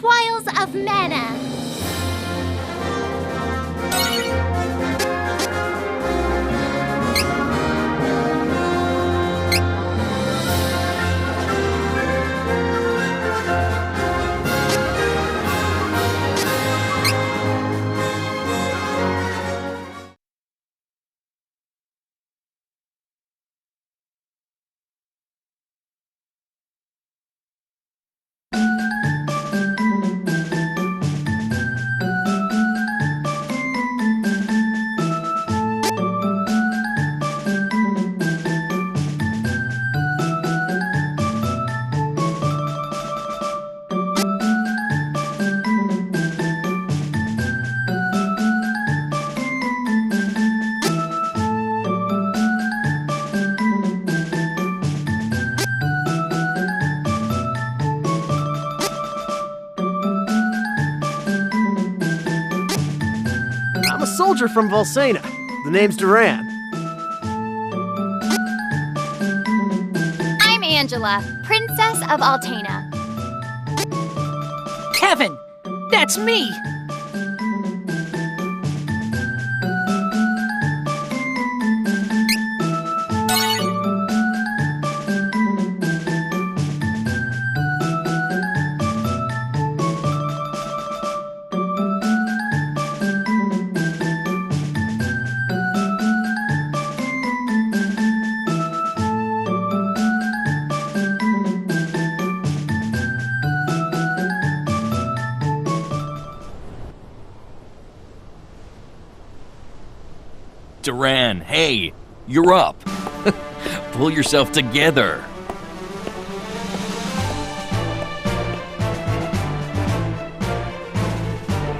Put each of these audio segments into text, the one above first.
Trials of Mana. I'm a soldier from Volsena. The name's Duran. I'm Angela, Princess of Altena. Kevin! That's me! Duran, hey, you're up. Pull yourself together.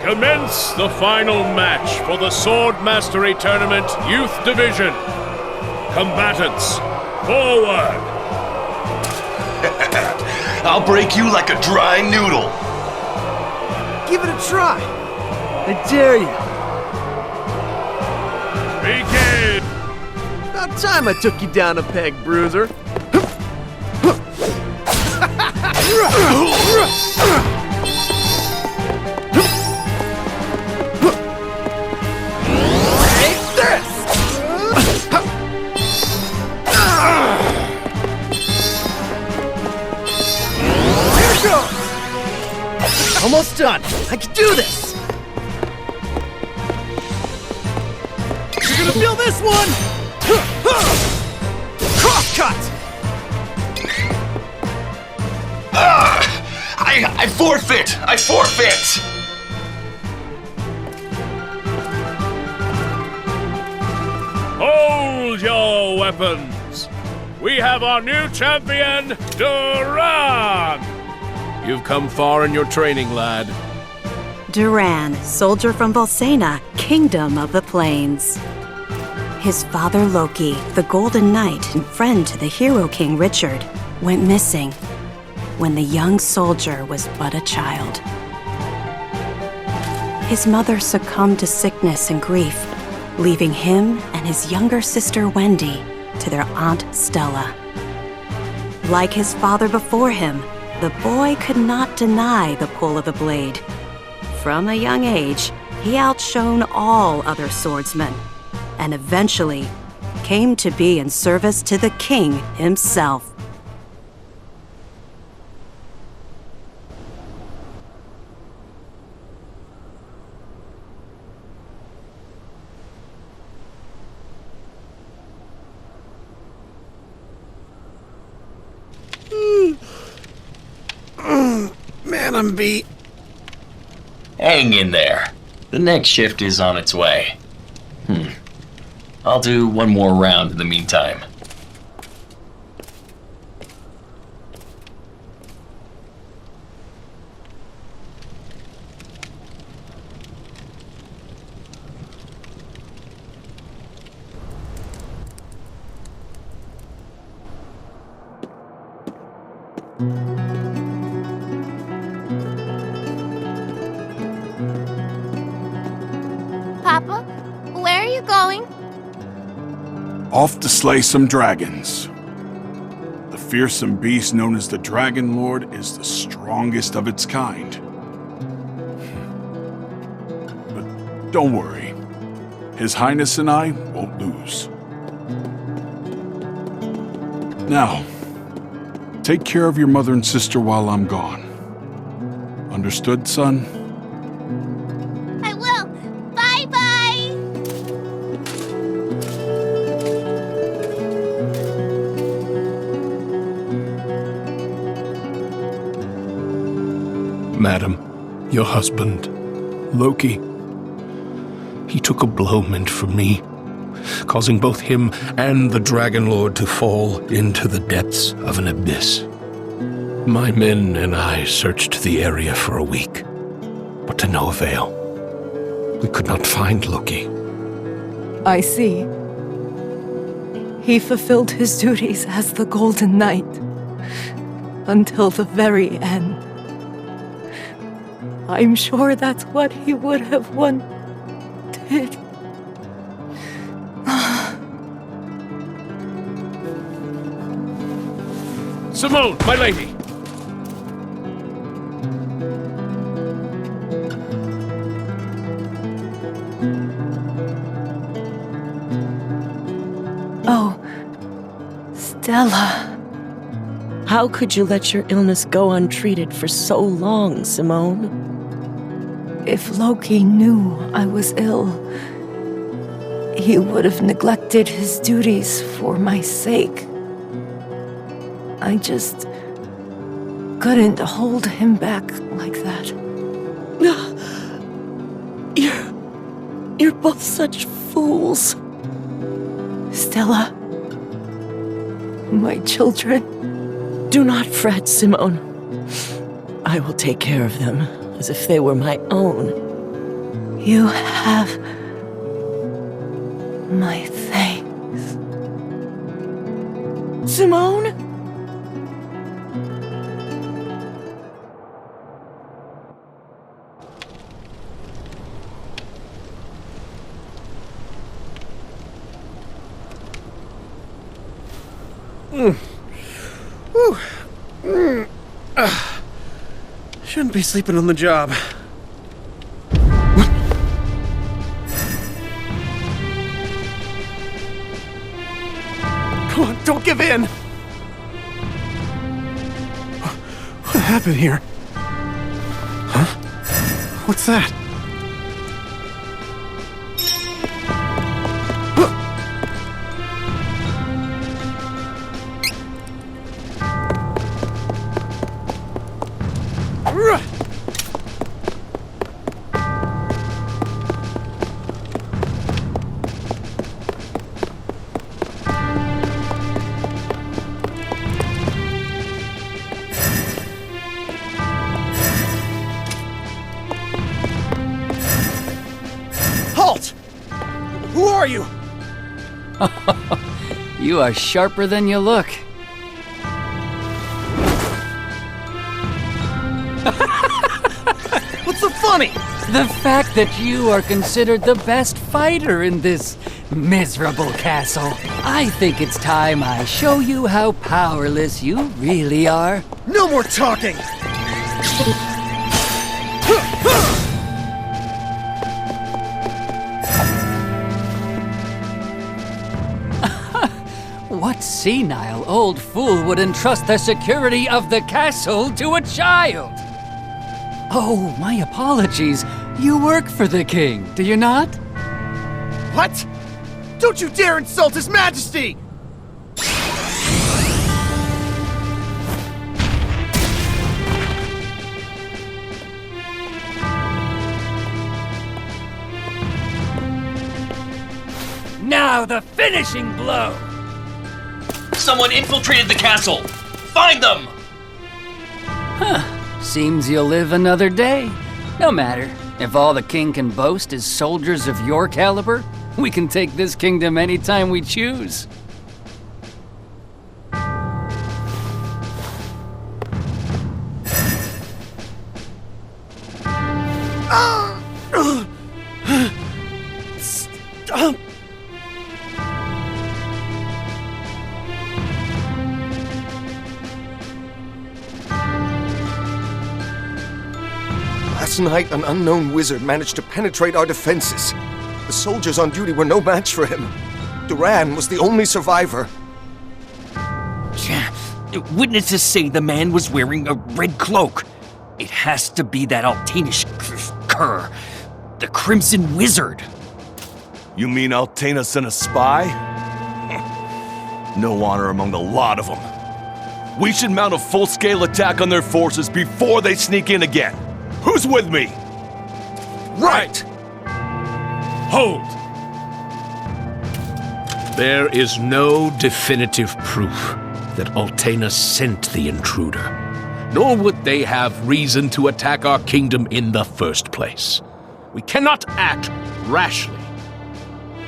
Commence the final match for the Sword Mastery Tournament Youth Division. Combatants, forward! I'll break you like a dry noodle. Give it a try. I dare you. Begin! About time I took you down a peg, bruiser. Take this! Here it goes! Almost done. I can do this! You're gonna feel this one! Cross cut! I forfeit! I forfeit! Hold your weapons! We have our new champion, Duran! You've come far in your training, lad. Duran, soldier from Volsena, kingdom of the plains. His father Loki, the Golden Knight and friend to the hero king Richard, went missing when the young soldier was but a child. His mother succumbed to sickness and grief, leaving him and his younger sister Wendy to their Aunt Stella. Like his father before him, the boy could not deny the pull of the blade. From a young age, he outshone all other swordsmen, and eventually came to be in service to the king himself. Man, I'm beat. Hang in there. The next shift is on its way. I'll do one more round in the meantime. Papa, where are you going? Off to slay some dragons. The fearsome beast known as the Dragon Lord is the strongest of its kind. Don't worry. His Highness and I won't lose. Now, take care of your mother and sister while I'm gone. Understood, son? I will. Bye-bye. Madam, your husband, Loki, he took a blow meant for me, causing both him and the Dragon Lord to fall into the depths of an abyss. My men and I searched the area for a week, but to no avail. We could not find Loki. I see. He fulfilled his duties as the Golden Knight until the very end. I'm sure that's what he would have wanted. Simone, my lady! Oh, Stella. How could you let your illness go untreated for so long, Simone? If Loki knew I was ill, he would have neglected his duties for my sake. I just couldn't hold him back like that. You're both such fools. Stella, my children. Do not fret, Simone. I will take care of them as if they were my own. You have my thanks. Simone? Shouldn't be sleeping on the job. Come on, don't give in! What happened here? Huh? What's that? Halt! Who are you? You are sharper than you look. What's so funny? The fact that you are considered the best fighter in this miserable castle. I think it's time I show you how powerless you really are. No more talking! What senile old fool would entrust the security of the castle to a child? Oh, my apologies. You work for the king, do you not? What? Don't you dare insult His Majesty! Now the finishing blow! Someone infiltrated the castle! Find them! Seems you'll live another day. No matter. If all the king can boast is soldiers of your caliber, we can take this kingdom anytime we choose. Stop! Last night, an unknown wizard managed to penetrate our defenses. The soldiers on duty were no match for him. Duran was the only survivor. Witnesses say the man was wearing a red cloak. It has to be that Altanish cur, the Crimson Wizard. You mean Altana sent a spy? No honor among the lot of them. We should mount a full-scale attack on their forces before they sneak in again. Who's with me? Right! Hold! There is no definitive proof that Altana sent the intruder, nor would they have reason to attack our kingdom in the first place. We cannot act rashly.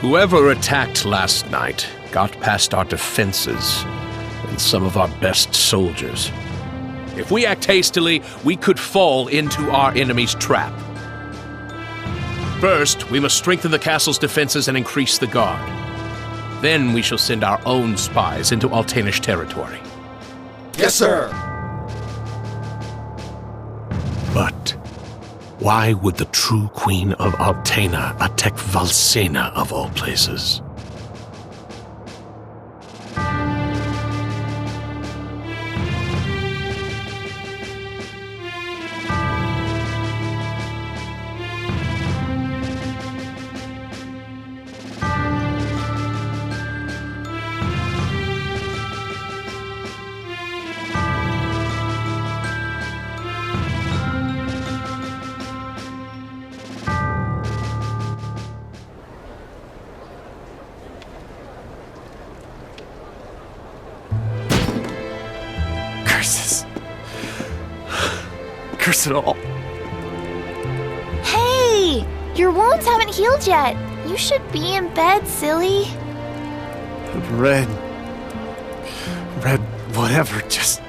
Whoever attacked last night got past our defenses and some of our best soldiers. If we act hastily, we could fall into our enemy's trap. First, we must strengthen the castle's defenses and increase the guard. Then we shall send our own spies into Altanish territory. Yes, sir! But why would the true Queen of Altana attack Valsena of all places? Curse it all. Hey! Your wounds haven't healed yet. You should be in bed, silly. Red, whatever, just...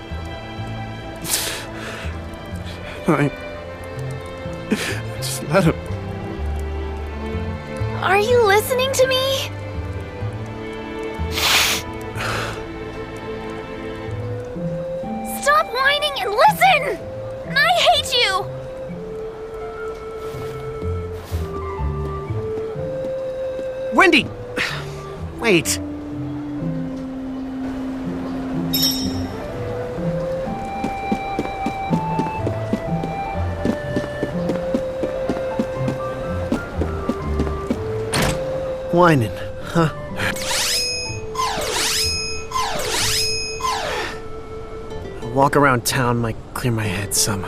Just let him... Are you listening to me? Stop whining and listen! I hate you! Wendy! Wait. Whining, huh? A walk around town might clear my head some.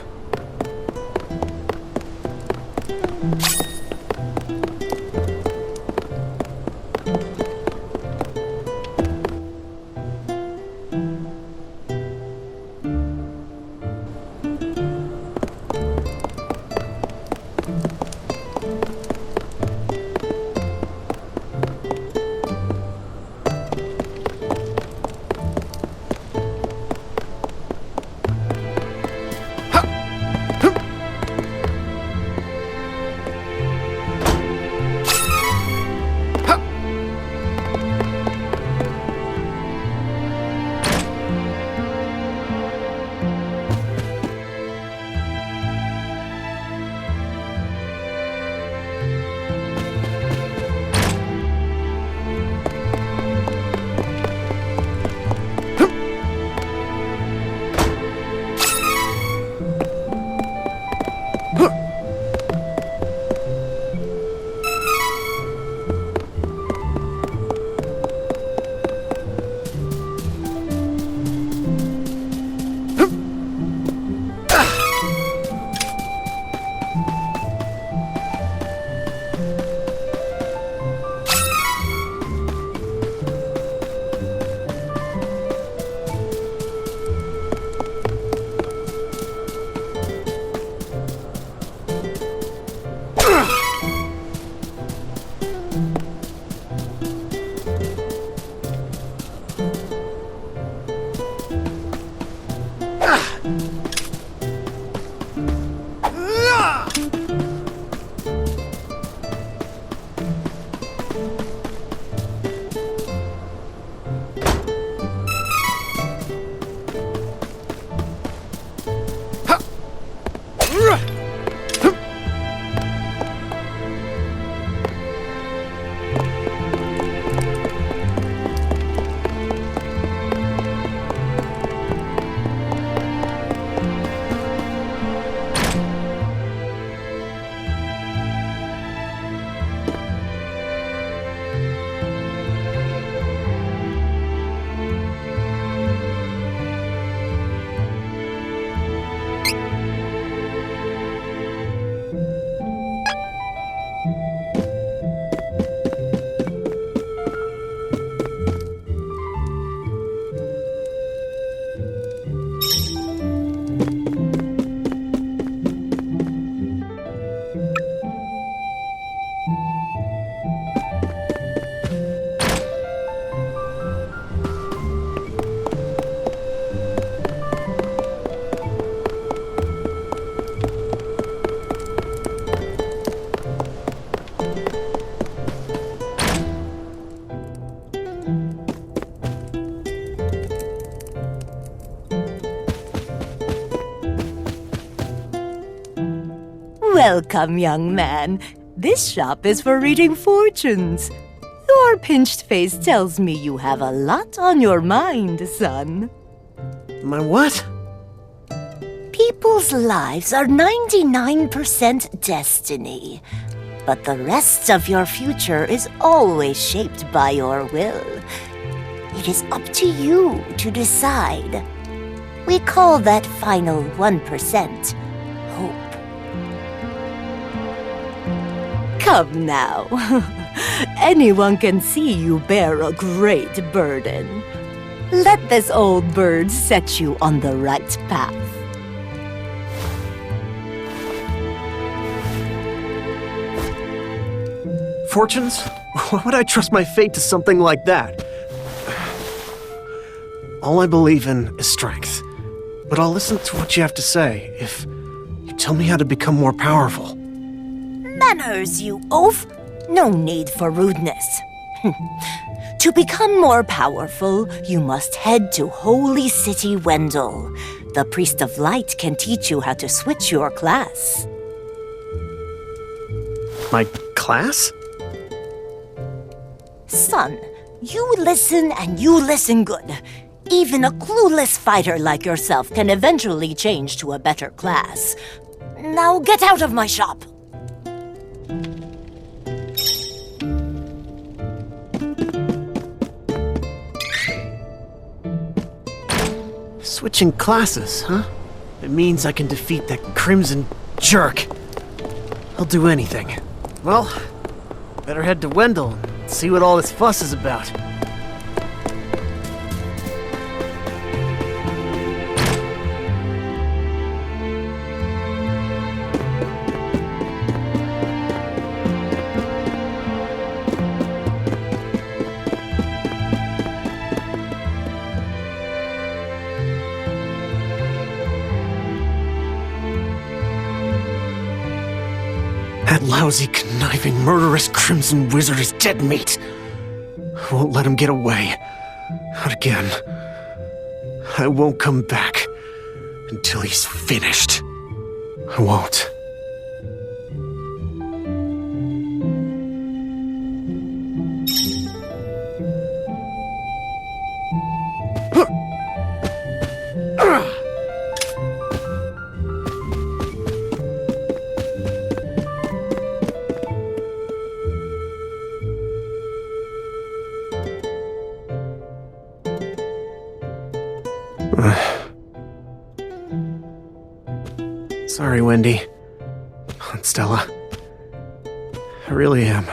Welcome, young man. This shop is for reading fortunes. Your pinched face tells me you have a lot on your mind, son. My what? People's lives are 99% destiny, but the rest of your future is always shaped by your will. It is up to you to decide. We call that final 1% hope. Come now. Anyone can see you bear a great burden. Let this old bird set you on the right path. Fortunes? Why would I trust my fate to something like that? All I believe in is strength. But I'll listen to what you have to say if you tell me how to become more powerful. Manners, you oaf! No need for rudeness. To become more powerful, you must head to Holy City Wendell. The Priest of Light can teach you how to switch your class. My class? Son, you listen and you listen good. Even a clueless fighter like yourself can eventually change to a better class. Now get out of my shop! Switching classes, huh? It means I can defeat that crimson jerk. I'll do anything. Well, better head to Wendell and see what all this fuss is about. That lousy, conniving, murderous Crimson Wizard is dead meat. I won't let him get away. Not again. I won't come back until he's finished. I won't. Sorry, Wendy. Aunt Stella. I really am.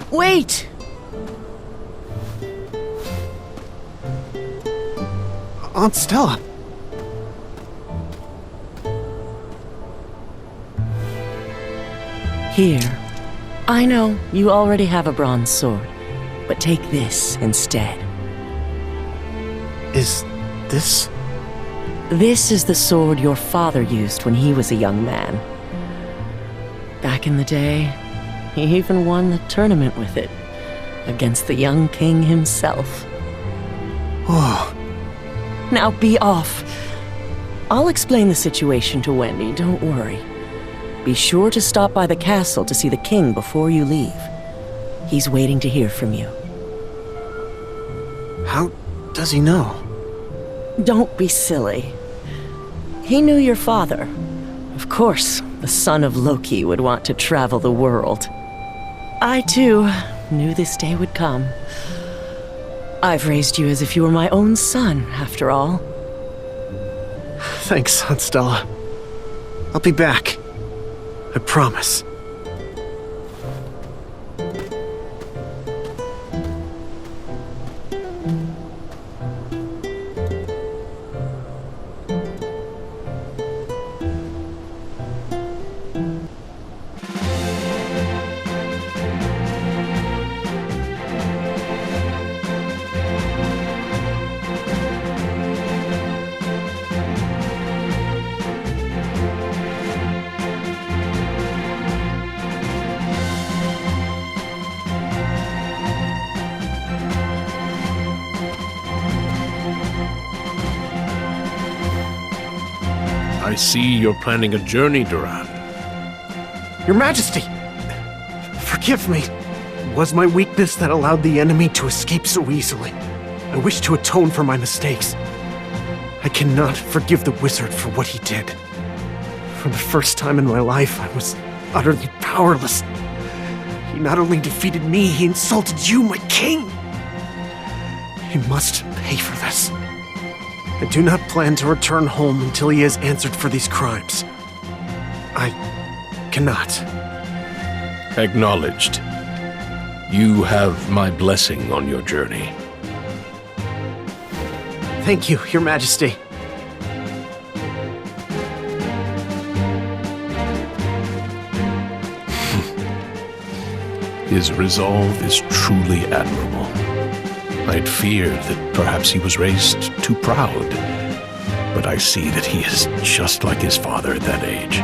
Wait! Aunt Stella. Here. I know you already have a bronze sword, but take this instead. Is this? This is the sword your father used when he was a young man. Back in the day, he even won the tournament with it, against the young king himself. Oh. Now be off. I'll explain the situation to Wendy, don't worry. Be sure to stop by the castle to see the king before you leave. He's waiting to hear from you. How does he know? Don't be silly. He knew your father. Of course, the son of Loki would want to travel the world. I, too, knew this day would come. I've raised you as if you were my own son, after all. Thanks, Aunt Stella. I'll be back. I promise. I see you're planning a journey, Duran. Your Majesty! Forgive me. It was my weakness that allowed the enemy to escape so easily. I wish to atone for my mistakes. I cannot forgive the wizard for what he did. For the first time in my life, I was utterly powerless. He not only defeated me, he insulted you, my king! He must pay for this. I do not plan to return home until he has answered for these crimes. I cannot. Acknowledged. You have my blessing on your journey. Thank you, Your Majesty. His resolve is truly admirable. I'd feared that perhaps he was raised too proud, but I see that he is just like his father at that age.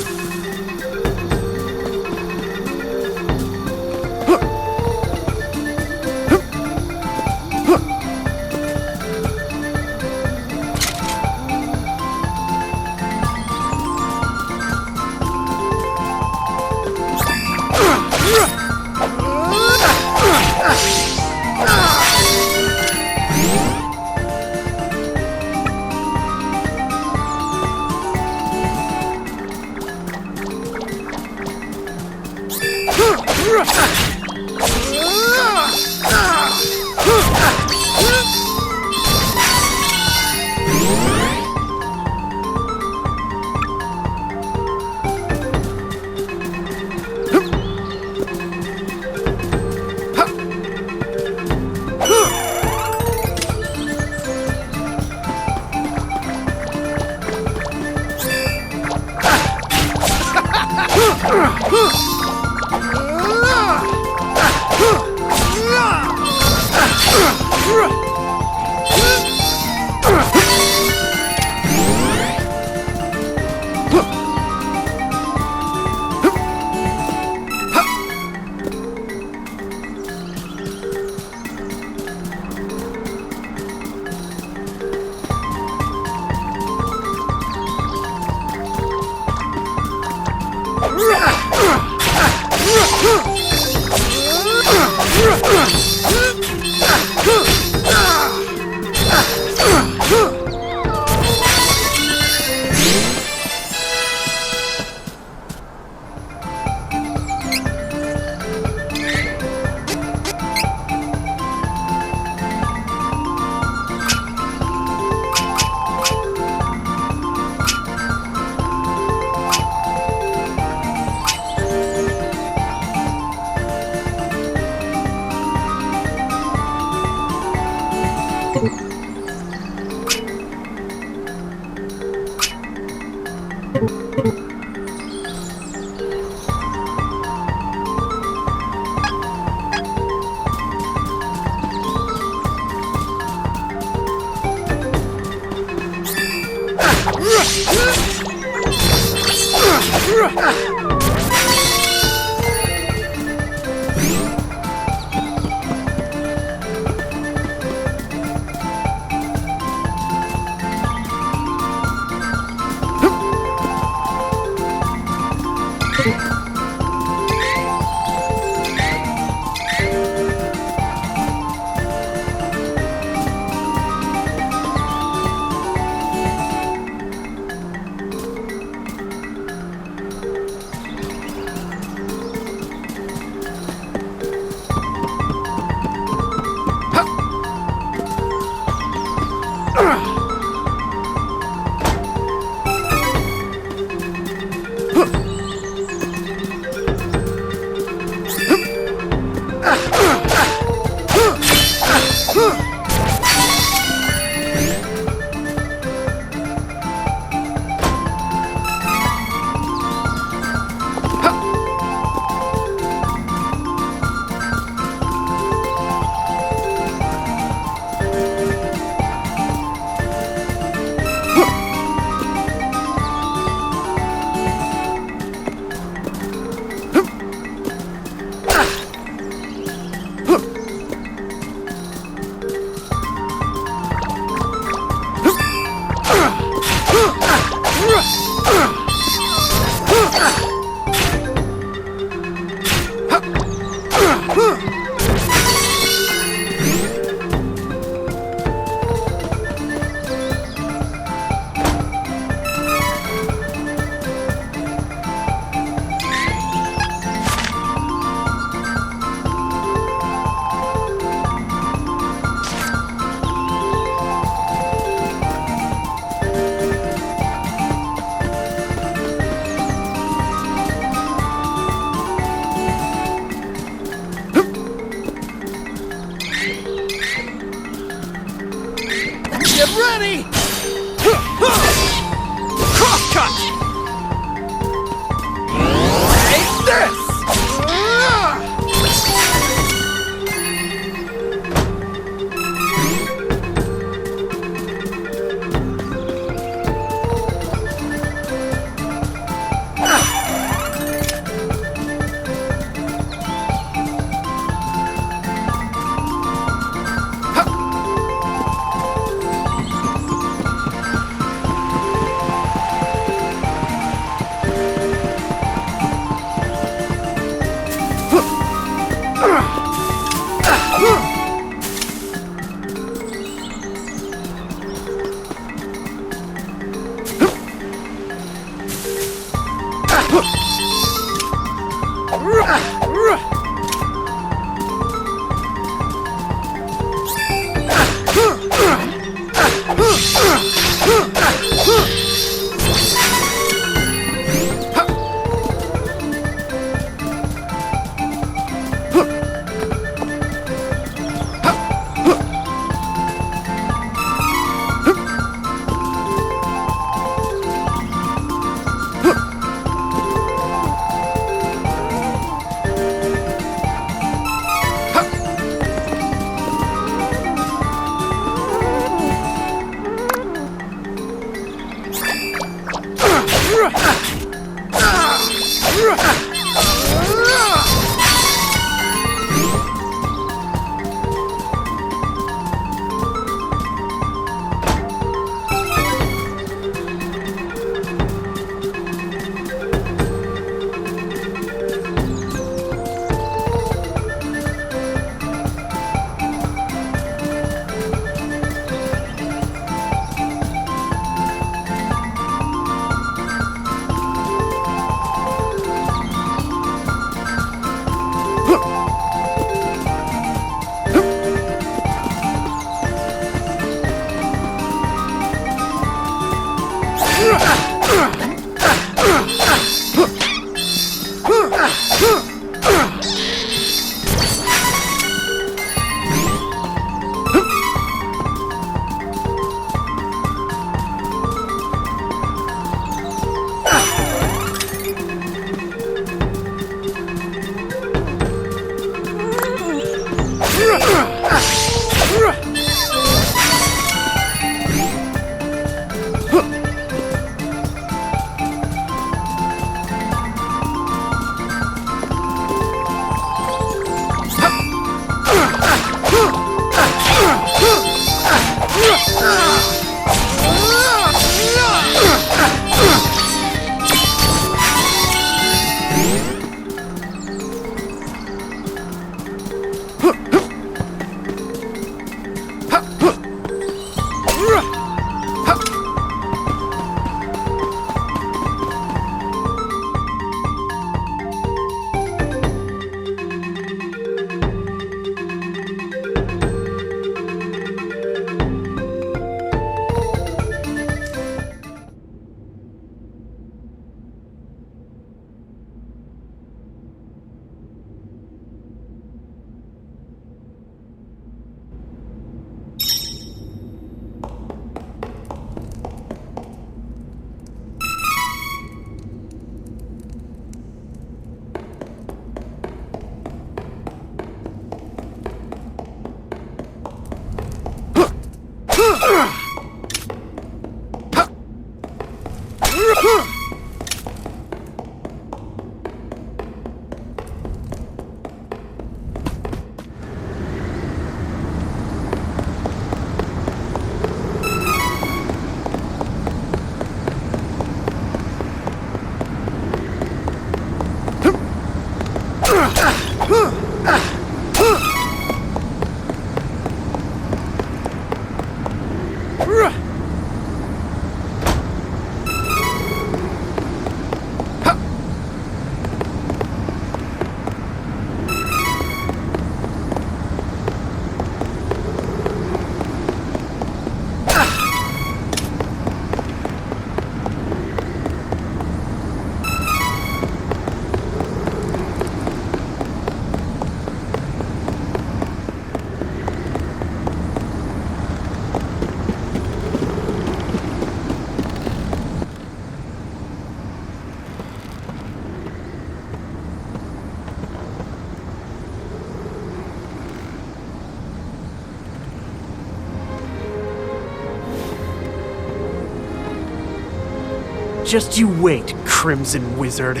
Just you wait, Crimson Wizard.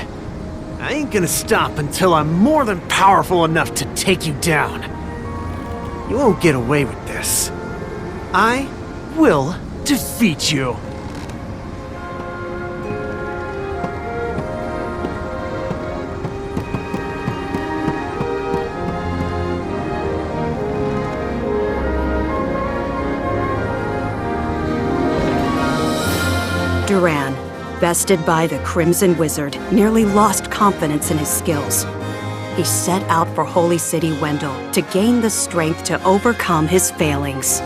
I ain't gonna stop until I'm more than powerful enough to take you down. You won't get away with this. I will defeat you. Duran, bested by the Crimson Wizard, nearly lost confidence in his skills. He set out for Holy City Wendell to gain the strength to overcome his failings.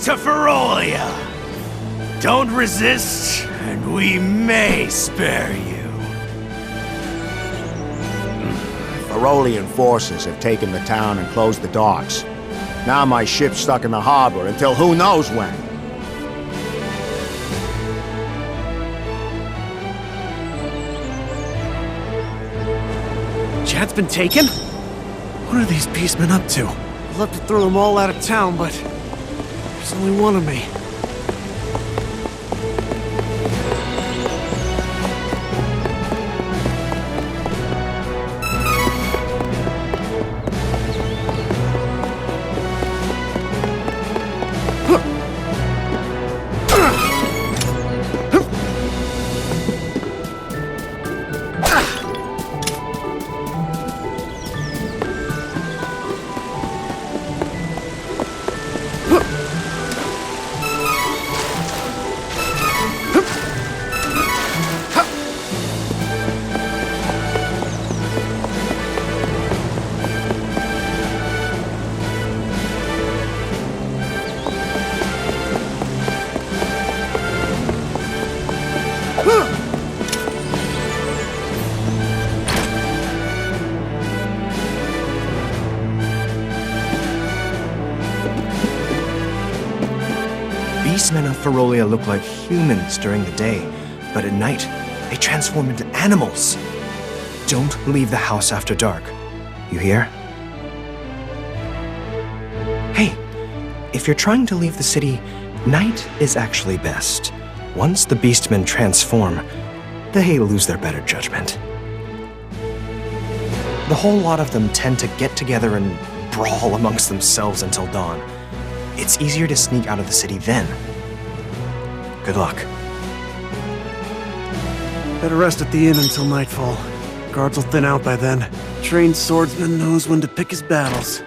to Ferolia. Don't resist, and we may spare you. Ferolian forces have taken the town and closed the docks. Now my ship's stuck in the harbor until who knows when. Chad's been taken? What are these beastmen up to? I'd love to throw them all out of town, but there's only one of me. Beastmen of Ferolia look like humans during the day, but at night, they transform into animals. Don't leave the house after dark. You hear? Hey, if you're trying to leave the city, night is actually best. Once the Beastmen transform, they lose their better judgment. The whole lot of them tend to get together and brawl amongst themselves until dawn. It's easier to sneak out of the city then. Good luck. Better rest at the inn until nightfall. Guards will thin out by then. Trained swordsman knows when to pick his battles.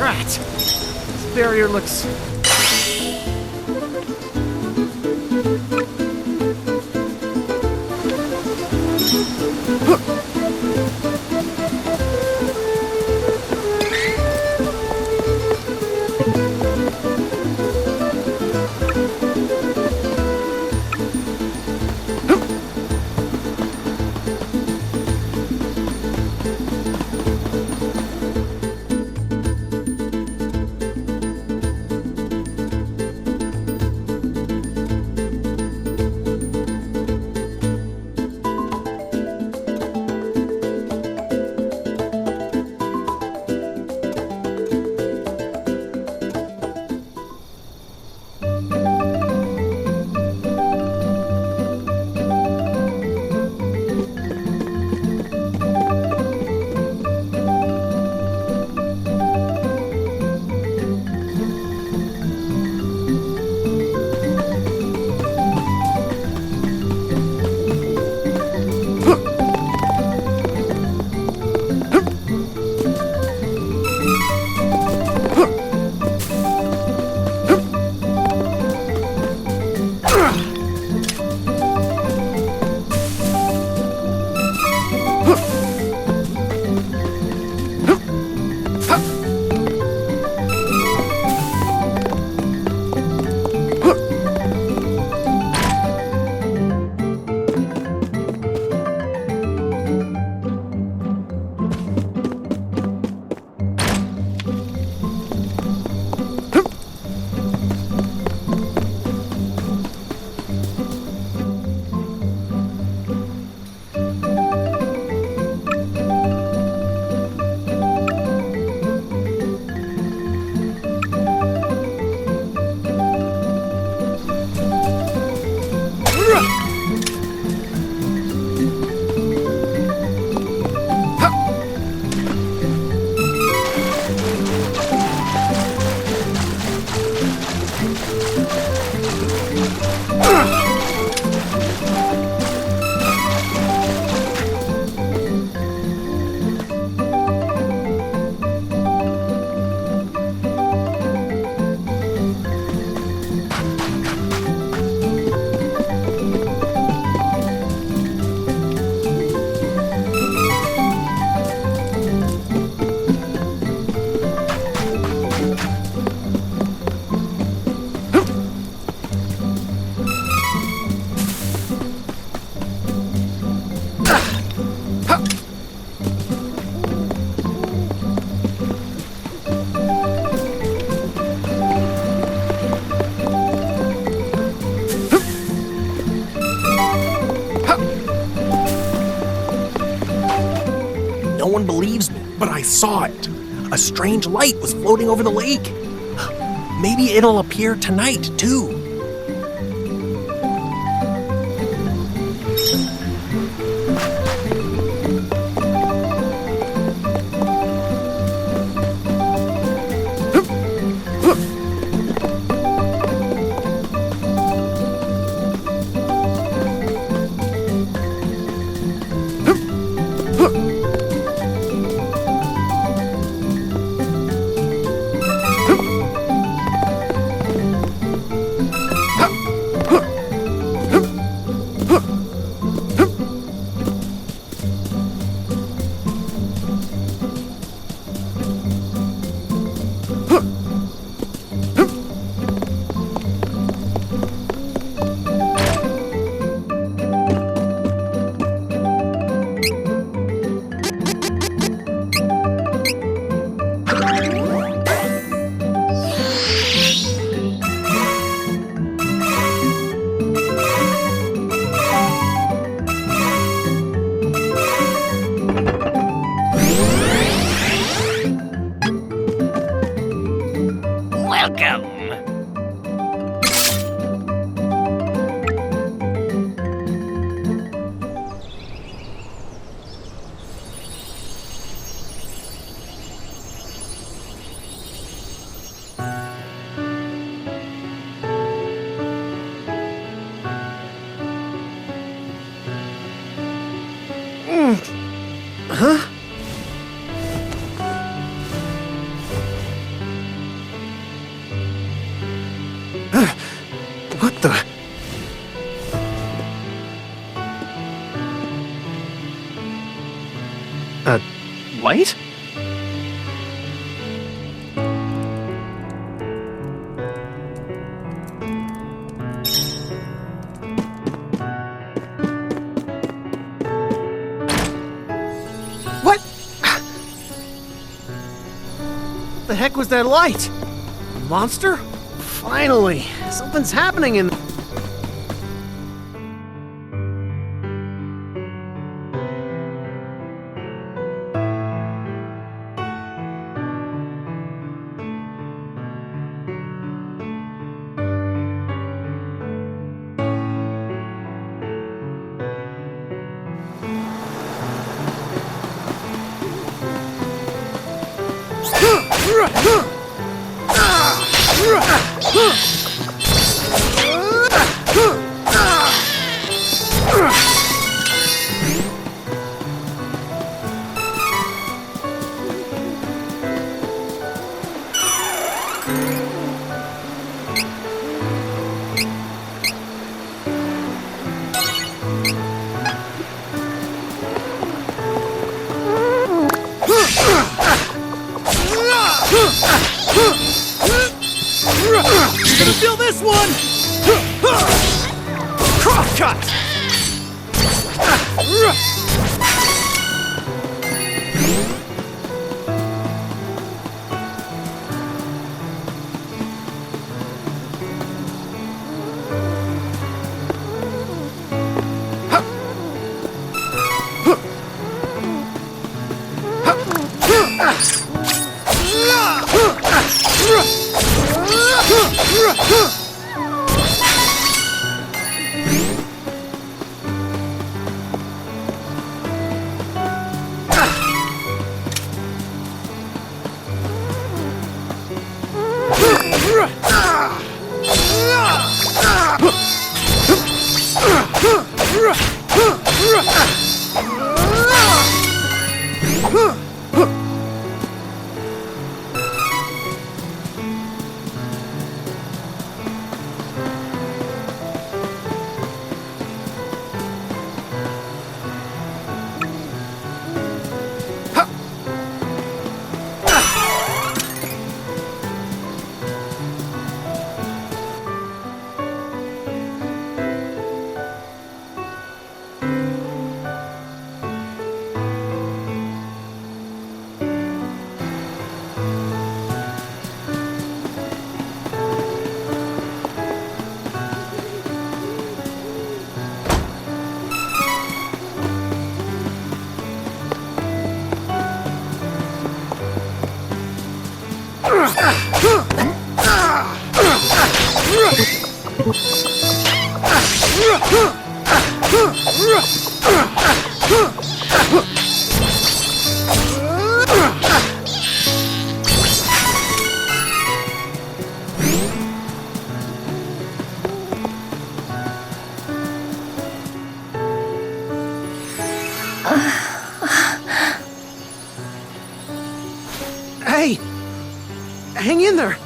Drat! This barrier looks... No one believes me, but I saw it. A strange light was floating over the lake. Maybe it'll appear tonight, too. Huh? Light? What? The heck was that light? A monster? Finally! Something's happening in... Gonna feel this one! Cross cut! Hey! Hang in there!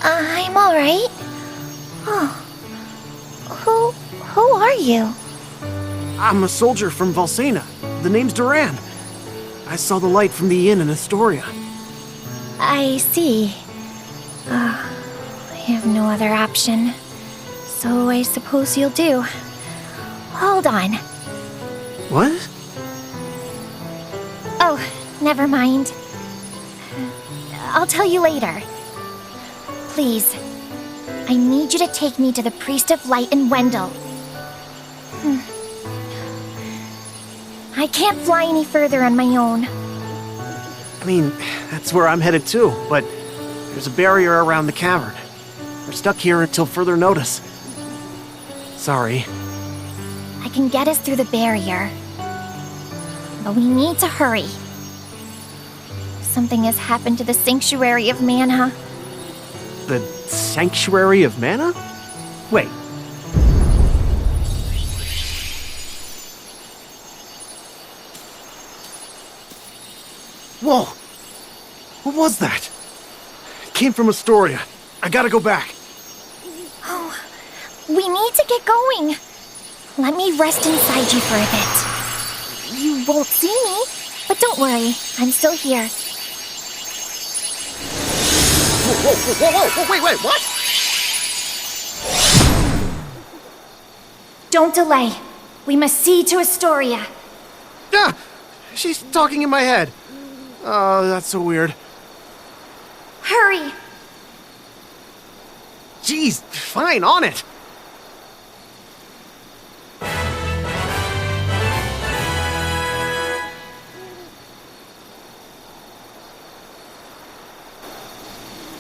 I'm alright. Oh. Who are you? I'm a soldier from Valsena. The name's Duran. I saw the light from the inn in Astoria. I see. I have no other option. So I suppose you'll do. Hold on. What? Oh, never mind. I'll tell you later. Please, I need you to take me to the Priest of Light in Wendell. I can't fly any further on my own. I mean, that's where I'm headed too, but there's a barrier around the cavern. We're stuck here until further notice. Sorry. I can get us through the barrier. But we need to hurry. Something has happened to the Sanctuary of Mana. The Sanctuary of Mana? Wait. Whoa! What was that? It came from Astoria. I gotta go back. Oh, we need to get going. Let me rest inside you for a bit. You won't see me, but don't worry, I'm still here. Whoa, wait, what? Don't delay. We must see to Astoria. Ah, she's talking in my head. Oh, that's so weird. Hurry! Jeez, fine, on it.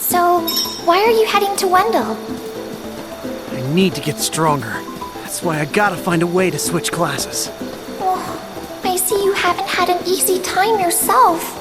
So, why are you heading to Wendell? I need to get stronger. That's why I gotta find a way to switch classes. Oh, I see you haven't had an easy time yourself.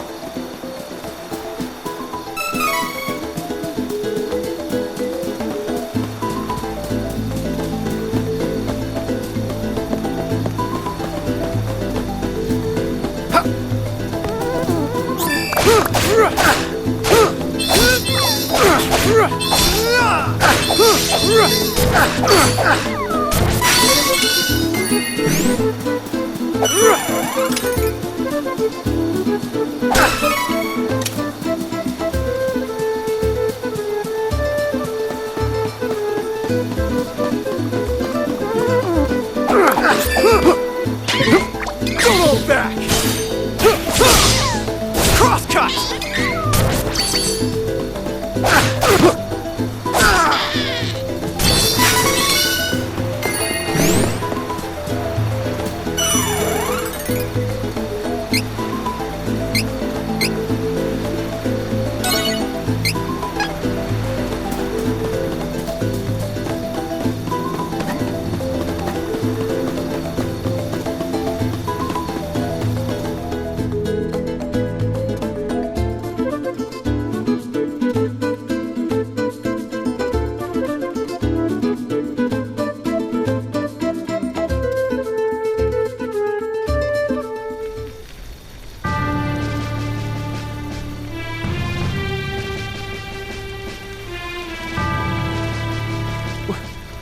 Go back! Crosscut!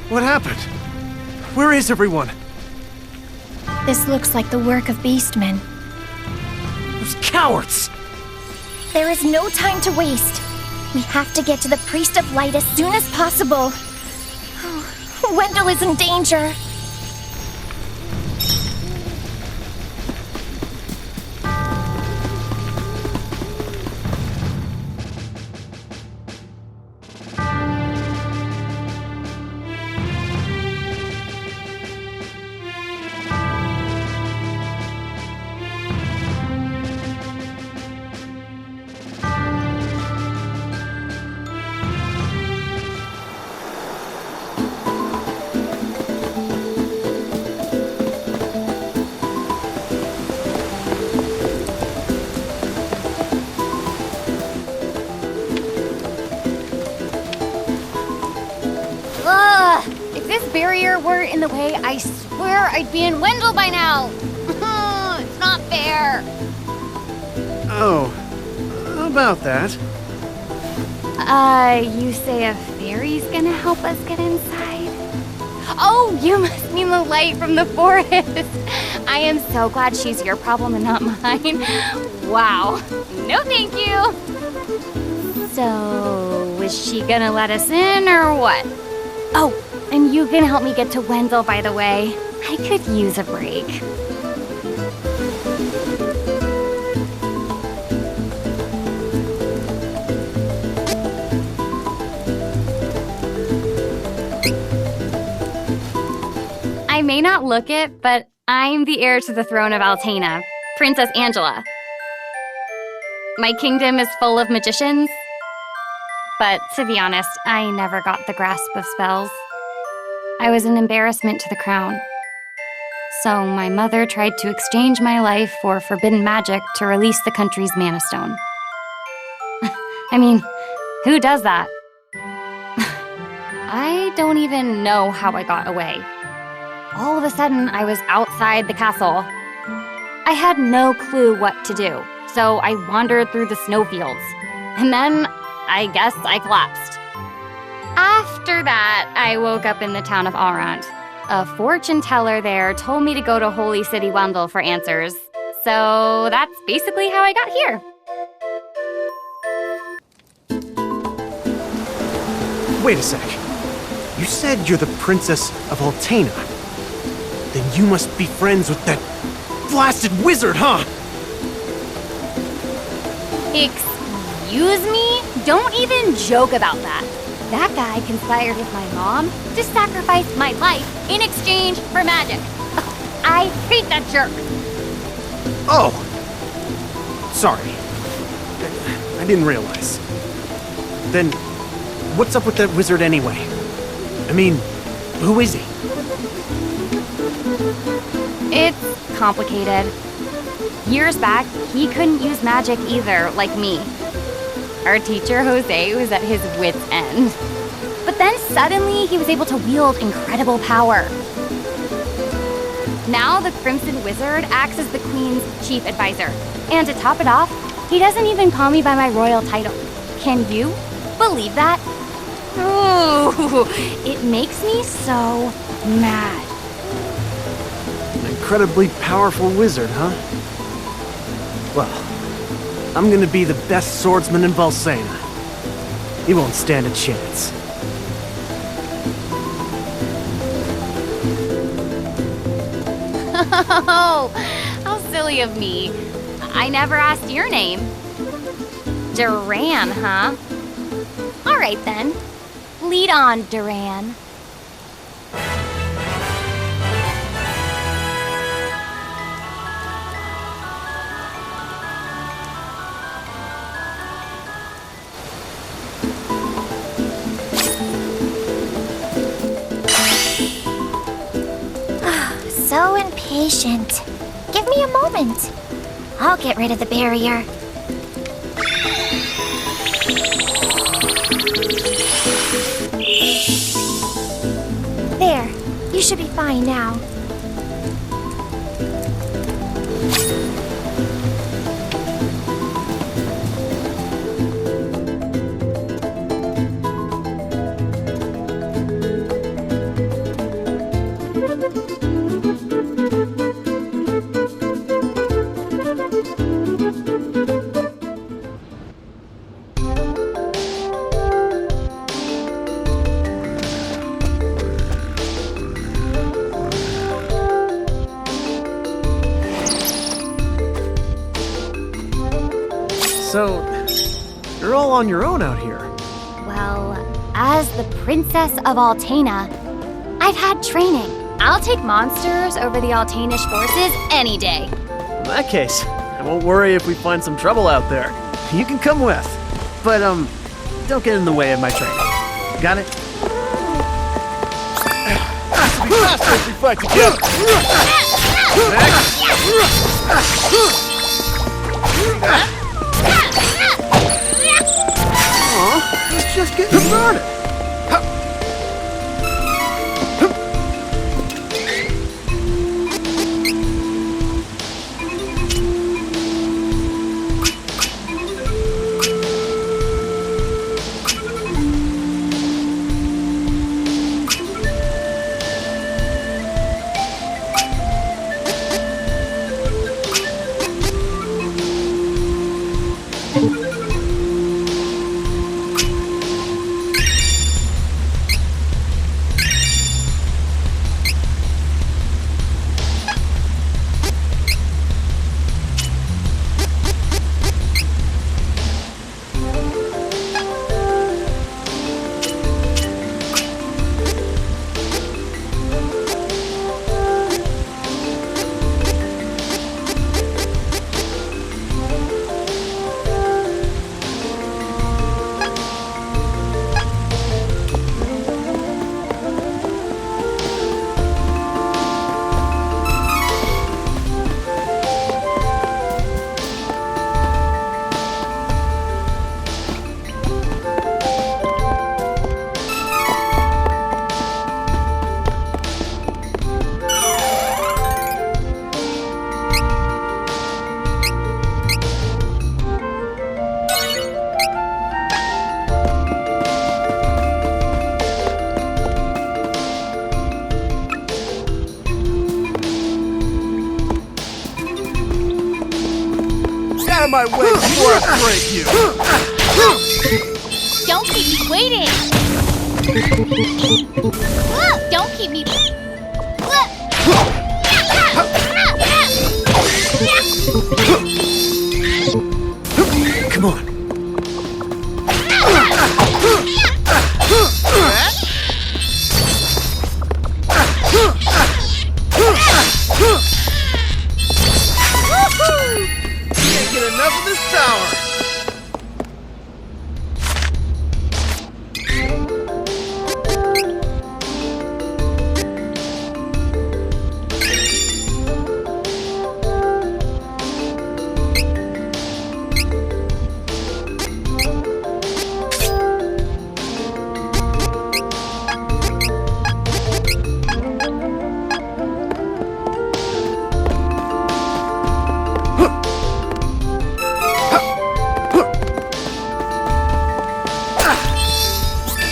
What happened? Where is everyone? This looks like the work of beastmen. Those cowards! There is no time to waste. We have to get to the Priest of Light as soon as possible. Wendell is in danger. If this barrier weren't in the way, I swear I'd be in Wendell by now. It's not fair. Oh, how about that? You say a fairy's gonna help us get inside? Oh, you must mean the light from the forest. I am so glad she's your problem and not mine. Wow. No thank you. So, is she gonna let us in or what? Oh, and you can help me get to Wendell, by the way. I could use a break. I may not look it, but I'm the heir to the throne of Altena, Princess Angela. My kingdom is full of magicians, but to be honest, I never got the grasp of spells. I was an embarrassment to the crown. So my mother tried to exchange my life for forbidden magic to release the country's mana stone. I mean, who does that? I don't even know how I got away. All of a sudden, I was outside the castle. I had no clue what to do, so I wandered through the snowfields. And then, I guess I collapsed. After that, I woke up in the town of Arant. A fortune teller there told me to go to Holy City Wendell for answers. So that's basically how I got here. Wait a sec. You said you're the Princess of Altena. Then you must be friends with that blasted wizard, huh? Excuse me? Don't even joke about that. That guy conspired with my mom to sacrifice my life in exchange for magic. I hate that jerk. Oh! Sorry. I didn't realize. Then, what's up with that wizard anyway? I mean, who is he? It's complicated. Years back, he couldn't use magic either, like me. Our teacher, Jose, was at his wit's end. But then suddenly, he was able to wield incredible power. Now the Crimson Wizard acts as the Queen's chief advisor. And to top it off, he doesn't even call me by my royal title. Can you believe that? Ooh, it makes me so mad. An incredibly powerful wizard, huh? Well, I'm gonna be the best swordsman in Valsena. He won't stand a chance. Oh, how silly of me. I never asked your name. Duran, huh? All right then. Lead on, Duran. So impatient. Give me a moment. I'll get rid of the barrier. There. You should be fine now. So, you're all on your own out here. Well, as the Princess of Altena, I've had training. I'll take monsters over the Altanish forces any day. In that case, I won't worry if we find some trouble out there. You can come with. But, don't get in the way of my training. Got it? Has to be faster if we fight together! Aw, it's just getting started. of my way before I break you! Don't keep me waiting! Don't keep me... Come on. Can't get enough of this power!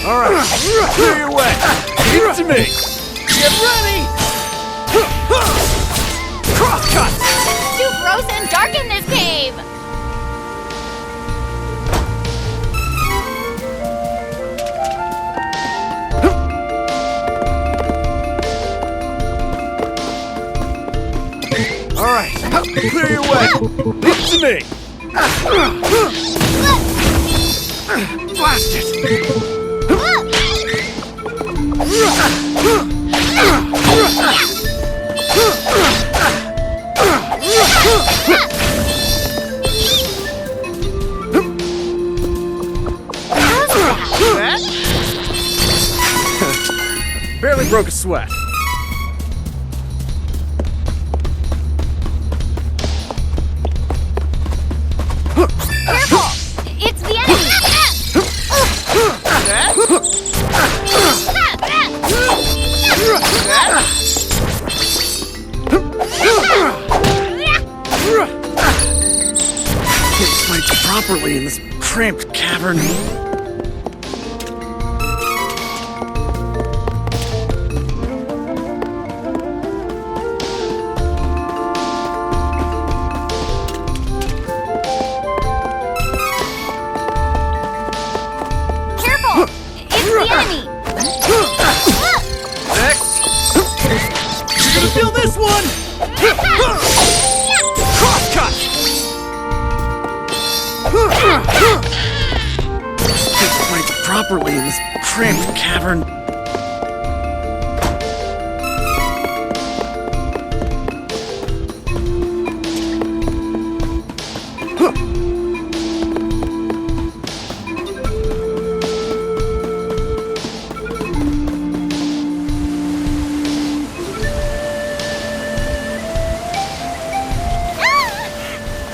All right, clear your way. Give it to me. Get ready. Crosscut. Too gross and dark in this cave! All right, clear your way. Give it to me. Blast it. Barely broke a sweat. Careful! It's the enemy! Can't fight properly in this cramped cavern. Careful! It's the enemy! Next! You're gonna feel this one! Crosscut! Can't fight properly in this cramped cavern.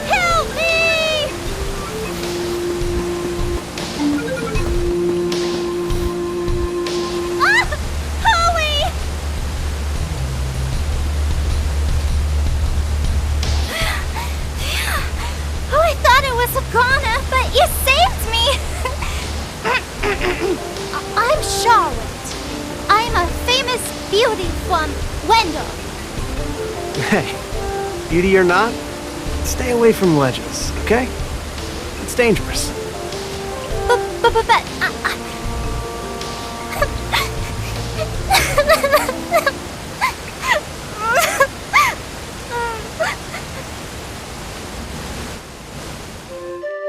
Help me! Howie! Oh, I thought it was Agana, but you saved me! I'm Charlotte. I'm a famous beauty from Wendell. Hey, beauty or not, stay away from ledges, okay? It's dangerous. But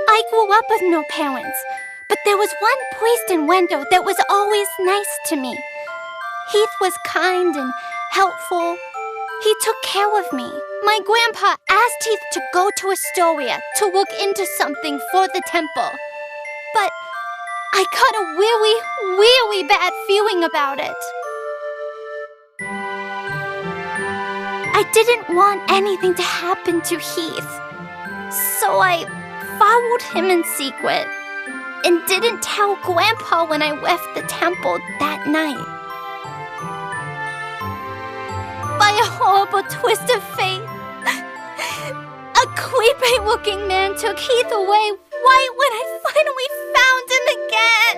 I grew up with no parents, but there was one priest in Wendell that was always nice to me. Heath was kind and helpful. He took care of me. My grandpa asked Heath to go to Astoria to look into something for the temple. But I got a really, really bad feeling about it. I didn't want anything to happen to Heath. So I followed him in secret and didn't tell Grandpa when I left the temple that night. By a horrible twist of fate, a creepy-looking man took Heath away right when I finally found him again.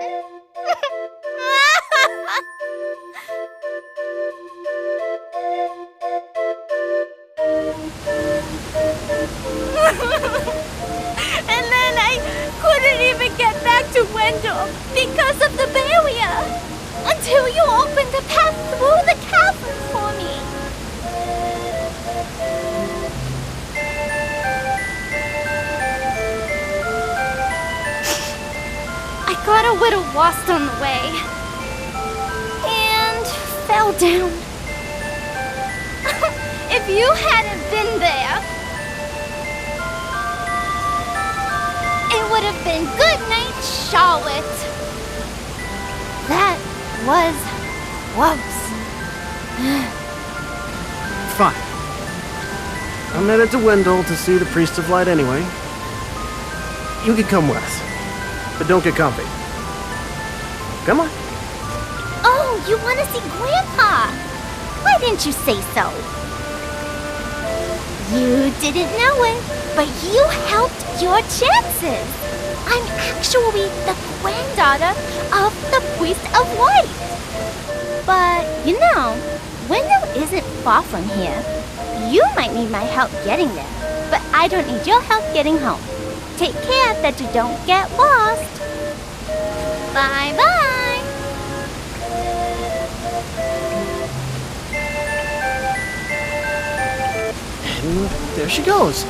because of the barrier. Until you opened a path through the cavern for me. I got a little lost on the way. And fell down. If you hadn't been there, it would have been good night, Charlotte. That was close. Fine. I'm headed to Wendell to see the Priest of Light anyway. You can come with us, but don't get comfy. Come on. Oh, you want to see Grandpa? Why didn't you say so? You didn't know it, but you helped your chances. I'm actually the granddaughter of the Priest of Light. But, you know, Wendell isn't far from here. You might need my help getting there, but I don't need your help getting home. Take care that you don't get lost. Bye-bye. And there she goes.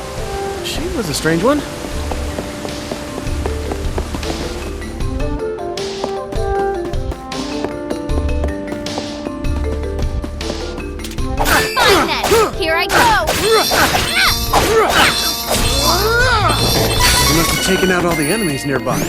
She was a strange one. Fine then. Here I go. You must have taken out all the enemies nearby.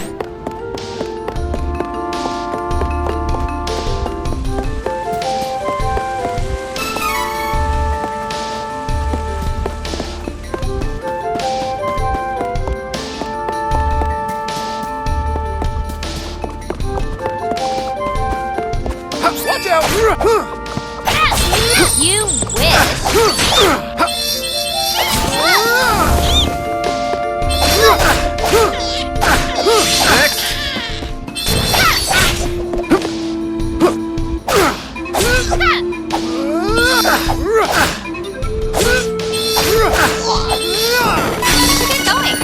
Watch out! You wish. Next! Get going.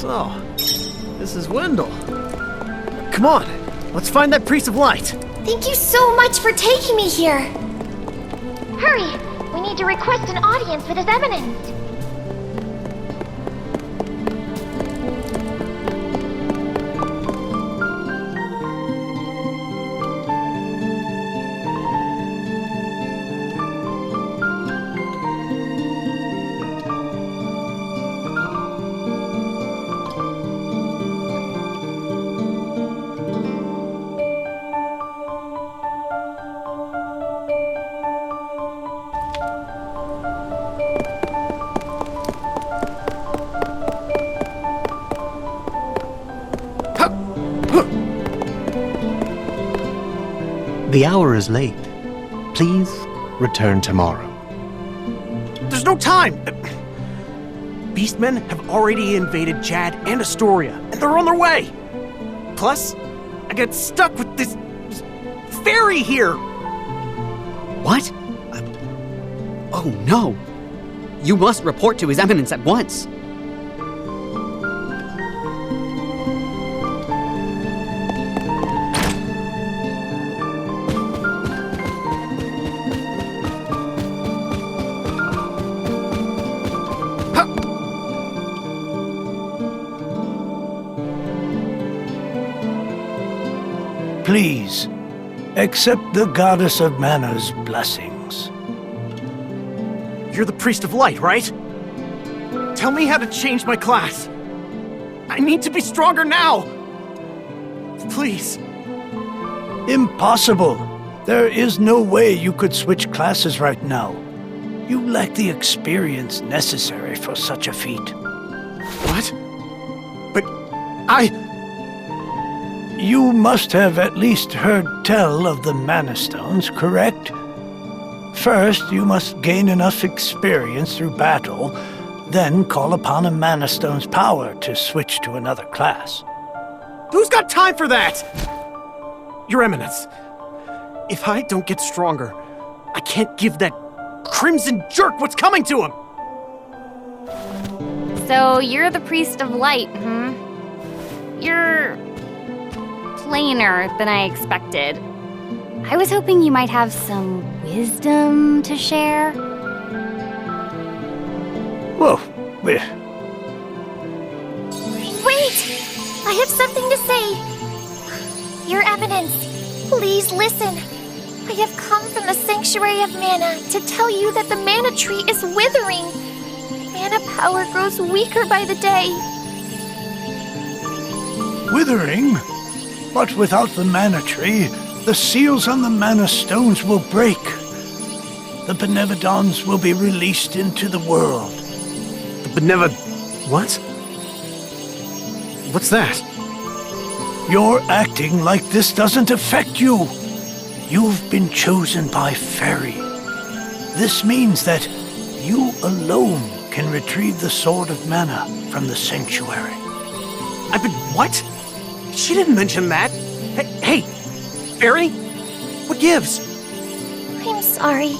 So, this is Wendell. Come on, let's find that Priest of Light. Thank you so much for taking me here. Hurry! We need to request an audience with His Eminence. The hour is late. Please return tomorrow. There's no time! Beastmen have already invaded Jad and Astoria, and they're on their way! Plus, I get stuck with this fairy here! What? Oh no! You must report to His Eminence at once. Please, accept the Goddess of Mana's blessings. You're the Priest of Light, right? Tell me how to change my class. I need to be stronger now! Please. Impossible. There is no way you could switch classes right now. You lack the experience necessary for such a feat. What? But You must have at least heard tell of the Mana Stones, correct? First, you must gain enough experience through battle, then call upon a Mana Stone's power to switch to another class. Who's got time for that? Your Eminence, if I don't get stronger, I can't give that crimson jerk what's coming to him! So you're the Priest of Light, You're plainer than I expected. I was hoping you might have some wisdom to share. Whoa, Wait! I have something to say. Your Eminence, please listen. I have come from the Sanctuary of Mana to tell you that the Mana Tree is withering. Mana power grows weaker by the day. Withering? But without the Mana Tree, the seals on the Mana Stones will break. The Benevodons will be released into the world. The what? What's that? You're acting like this doesn't affect you. You've been chosen by Fairy. This means that you alone can retrieve the Sword of Mana from the Sanctuary. I've been what? She didn't mention that. Hey, Fairy? What gives? I'm sorry.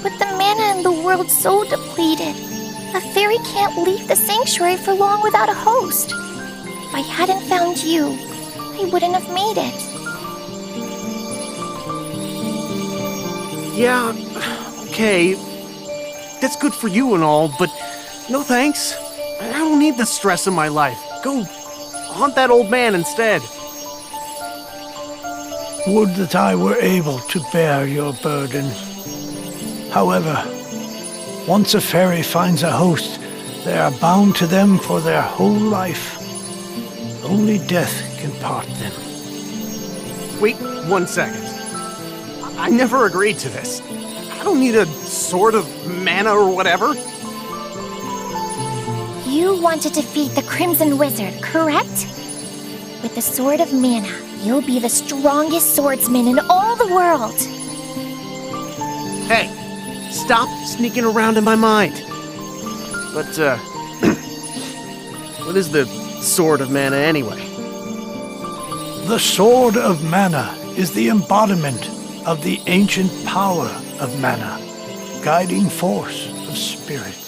With the mana in the world so depleted, a fairy can't leave the sanctuary for long without a host. If I hadn't found you, I wouldn't have made it. Yeah, okay. That's good for you and all, but no thanks. I don't need the stress in my life. Go haunt that old man instead. Would that I were able to bear your burden. However, once a fairy finds a host, they are bound to them for their whole life. Only death can part them. Wait 1 second. I never agreed to this. I don't need a sword of mana or whatever. You want to defeat the Crimson Wizard, correct? With the Sword of Mana, you'll be the strongest swordsman in all the world. Hey, stop sneaking around in my mind. But, what is the Sword of Mana anyway? The Sword of Mana is the embodiment of the ancient power of Mana, guiding force of spirits.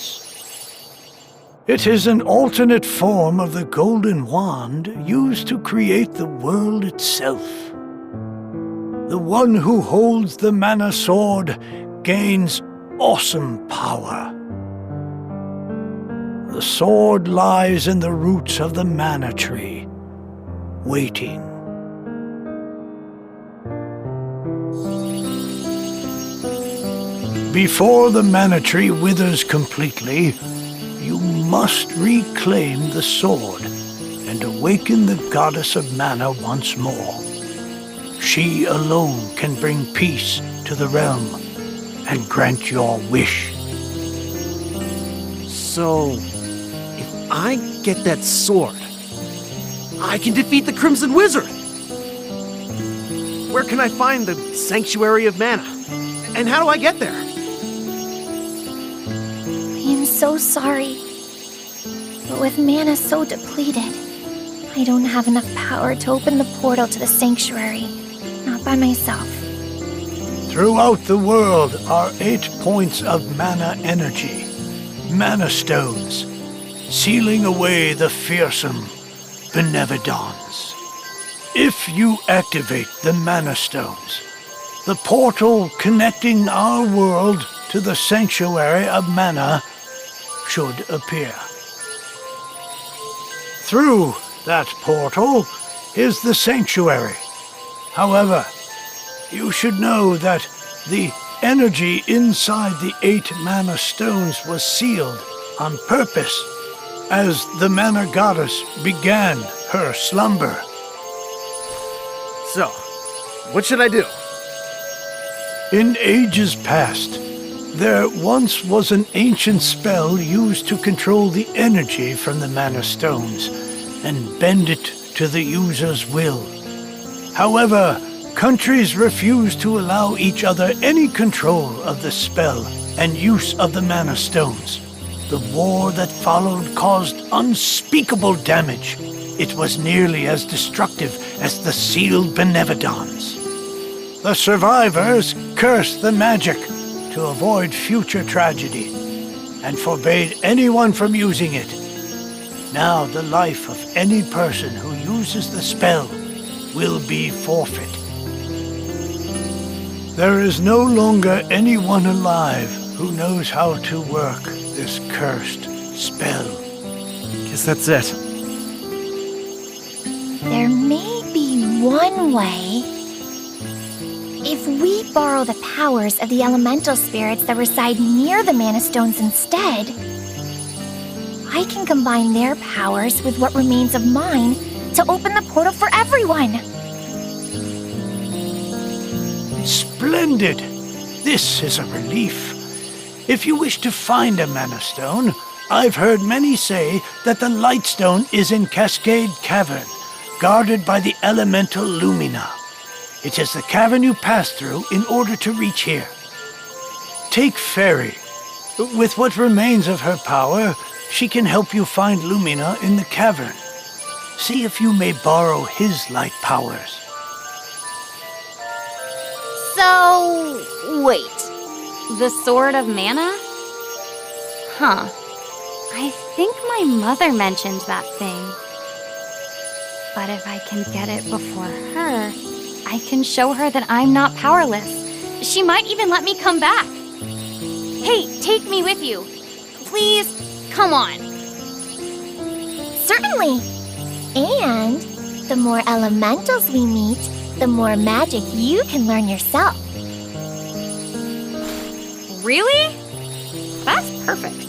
It is an alternate form of the golden wand used to create the world itself. The one who holds the Mana Sword gains awesome power. The sword lies in the roots of the Mana Tree, waiting. Before the Mana Tree withers completely, you must reclaim the sword and awaken the Goddess of Mana once more. She alone can bring peace to the realm and grant your wish. So, if I get that sword, I can defeat the Crimson Wizard! Where can I find the Sanctuary of Mana? And how do I get there? I am so sorry. But with mana so depleted, I don't have enough power to open the portal to the sanctuary. Not by myself. Throughout the world are 8 points of mana energy, mana stones, sealing away the fearsome Benevodons. If you activate the mana stones, the portal connecting our world to the sanctuary of mana should appear. Through that portal is the sanctuary. However, you should know that the energy inside the 8 mana stones was sealed on purpose as the mana goddess began her slumber. So, what should I do? In ages past, there once was an ancient spell used to control the energy from the mana stones and bend it to the user's will. However, countries refused to allow each other any control of the spell and use of the mana stones. The war that followed caused unspeakable damage. It was nearly as destructive as the sealed Benevodons. The survivors cursed the magic to avoid future tragedy and forbade anyone from using it. Now the life of any person who uses the spell will be forfeit. There is no longer anyone alive who knows how to work this cursed spell. Guess that's it. There may be one way. If we borrow the powers of the elemental spirits that reside near the mana stones instead, I can combine their powers with what remains of mine to open the portal for everyone. Splendid! This is a relief. If you wish to find a mana stone, I've heard many say that the Lightstone is in Cascade Cavern, guarded by the elemental Lumina. It is the cavern you pass through in order to reach here. Take Fairy. With what remains of her power, she can help you find Lumina in the cavern. See if you may borrow his light powers. So, wait. The Sword of Mana? Huh. I think my mother mentioned that thing. But if I can get it before her, I can show her that I'm not powerless. She might even let me come back. Hey, take me with you. Please, come on. Certainly. And the more elementals we meet, the more magic you can learn yourself. Really? That's perfect.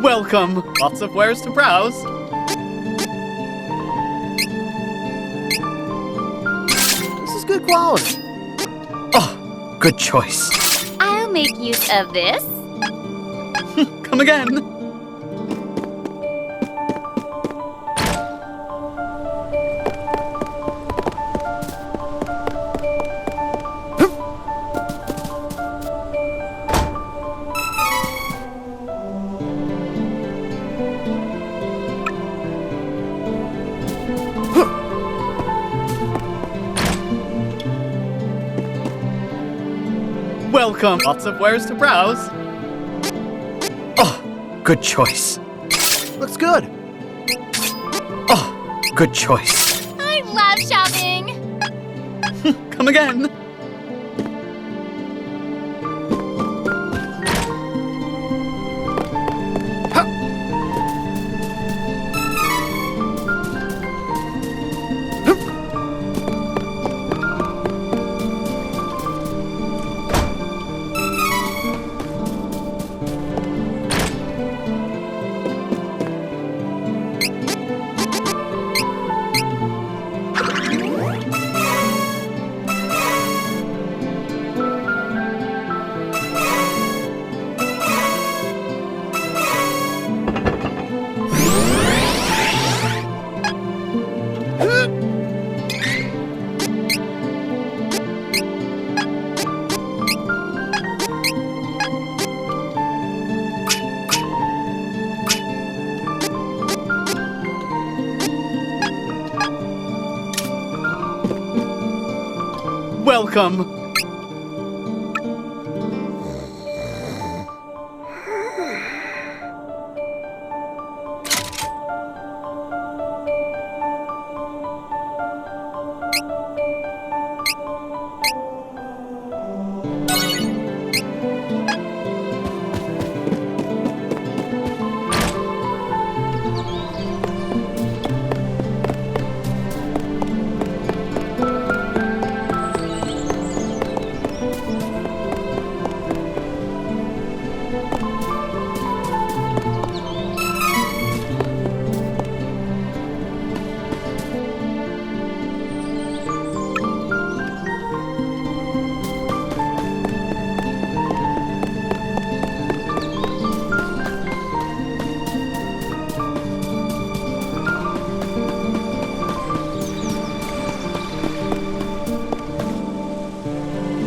Welcome! Lots of wares to browse. This is good quality. Oh, good choice. I'll make use of this. Come again. welcome. Lots of wares to browse. Oh, good choice. Looks good. Oh, good choice. I love shopping. Come again. Welcome.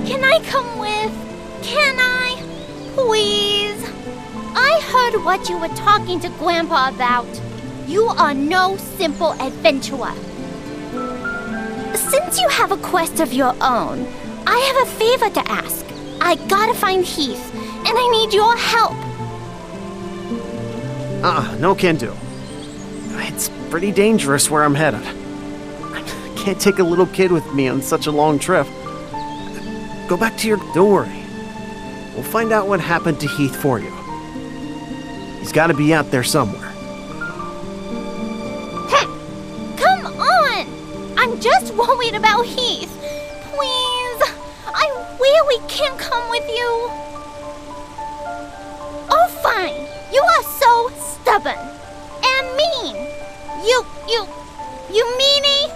Can I come with? Can I? Please? I heard what you were talking to Grandpa about. You are no simple adventurer. Since you have a quest of your own, I have a favor to ask. I gotta find Heath, and I need your help. No can do. It's pretty dangerous where I'm headed. I can't take a little kid with me on such a long trip. Go back to your... Don't worry. We'll find out what happened to Heath for you. He's gotta be out there somewhere. Come on! I'm just worried about Heath. Please, I really can't come with you. Oh, fine. You are so stubborn and mean. You meanie.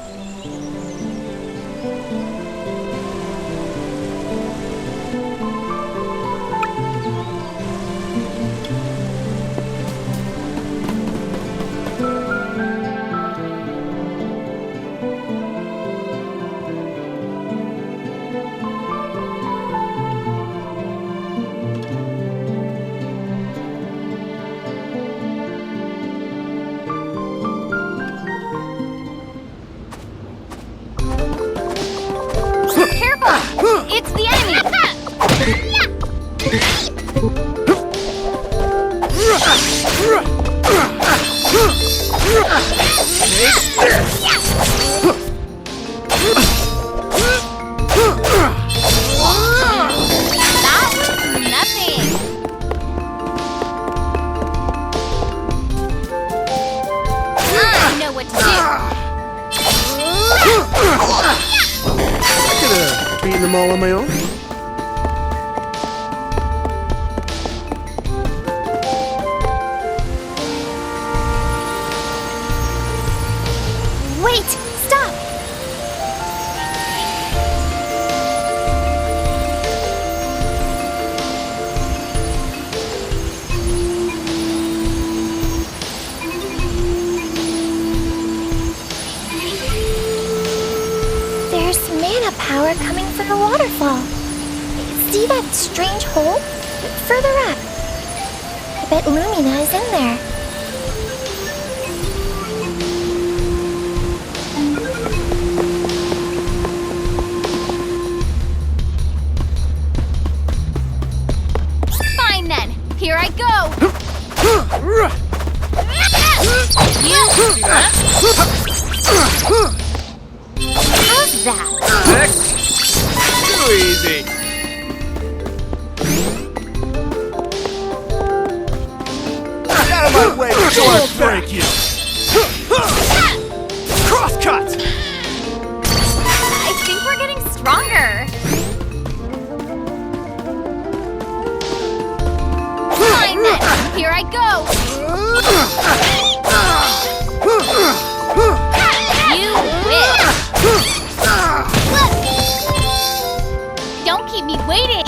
It's the enemy! Nothing. I know what to do. Beating them all on my own? Wait! Stop! There's mana power coming from the waterfall. See that strange hole? Further up. I bet Lumina is in there. go! How's that? Too easy. Get out of my way before I break you! Crosscut! I think we're getting stronger. Fine then, here I go. You win. Don't keep me waiting.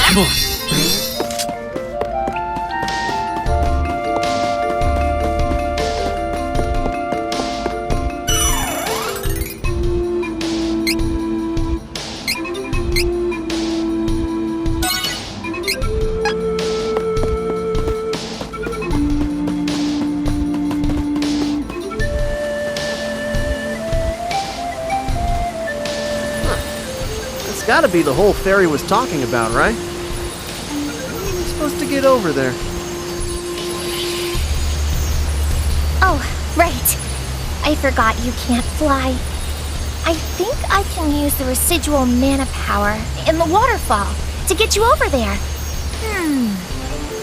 Come on. That's gotta be the hole Fairy was talking about, right? We're supposed to get over there. Oh, right. I forgot you can't fly. I think I can use the residual mana power in the waterfall to get you over there.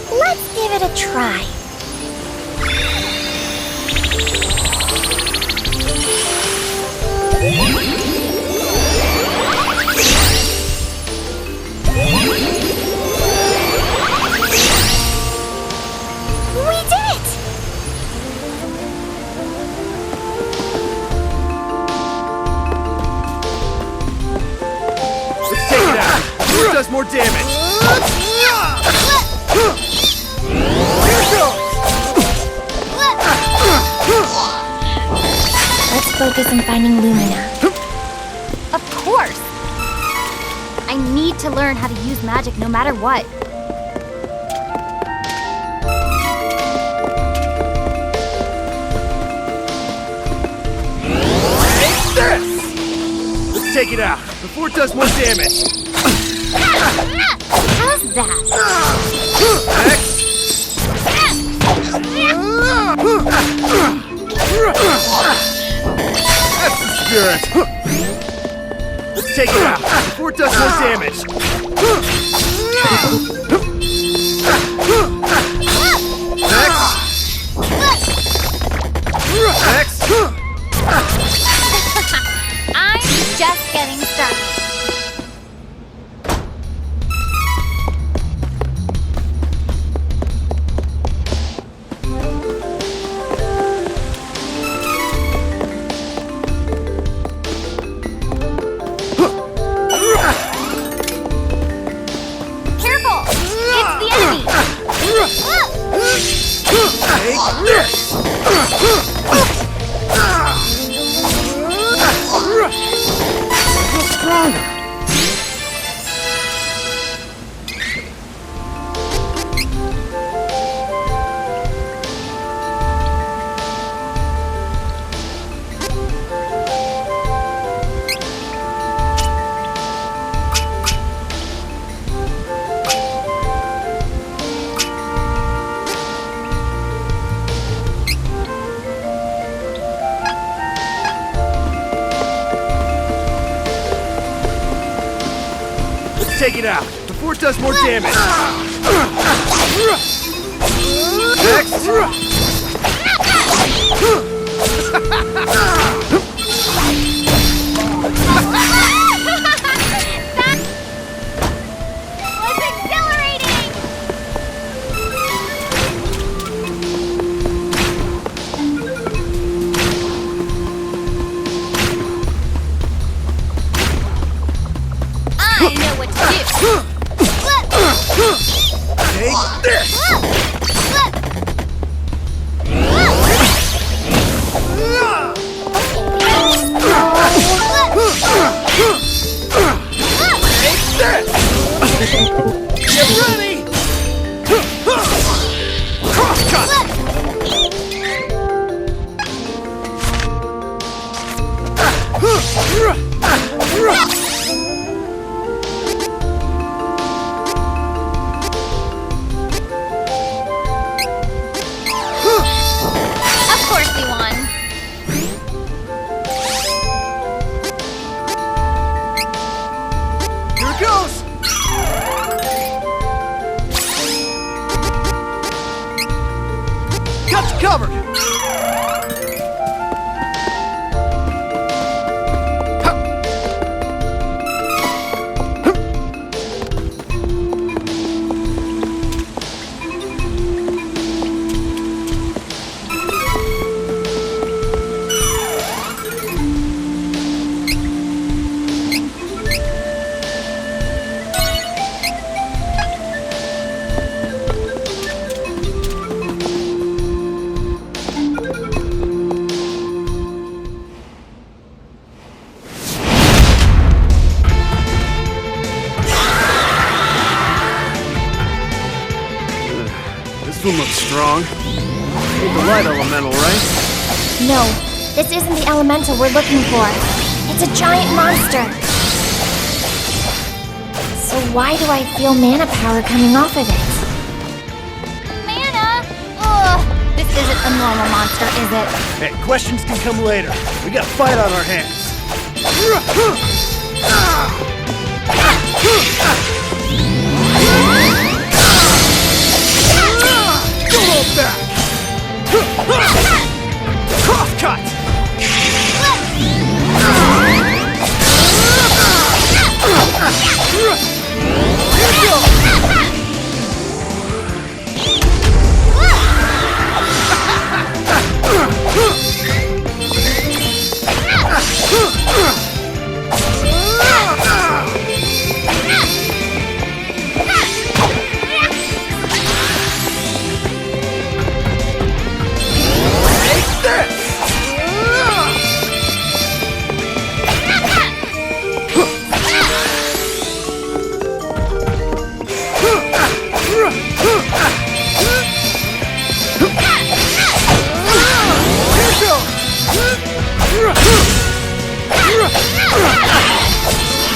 Let's give it a try. We did it! Let's take it out. Who does more damage? Here it goes! Let's focus on finding Lumina. Of course. I need to learn how to use magic no matter what. Take this! Let's take it out before it does more damage. How's that? That's the spirit. Let's take it out before it does more damage. Next. I'm just getting started. Careful! It's the enemy! Take this! Feel stronger. Take it out before it does more damage. Next. That was exhilarating! I know what to do. Take this! Get ready! Crosscut! one looks strong. Ain't the light elemental, right? No, this isn't the elemental we're looking for. It's a giant monster. So why do I feel mana power coming off of it? Mana? Ugh, this isn't a normal monster, is it? Hey, questions can come later. We got a fight on our hands. Don't hold back! Cross cut!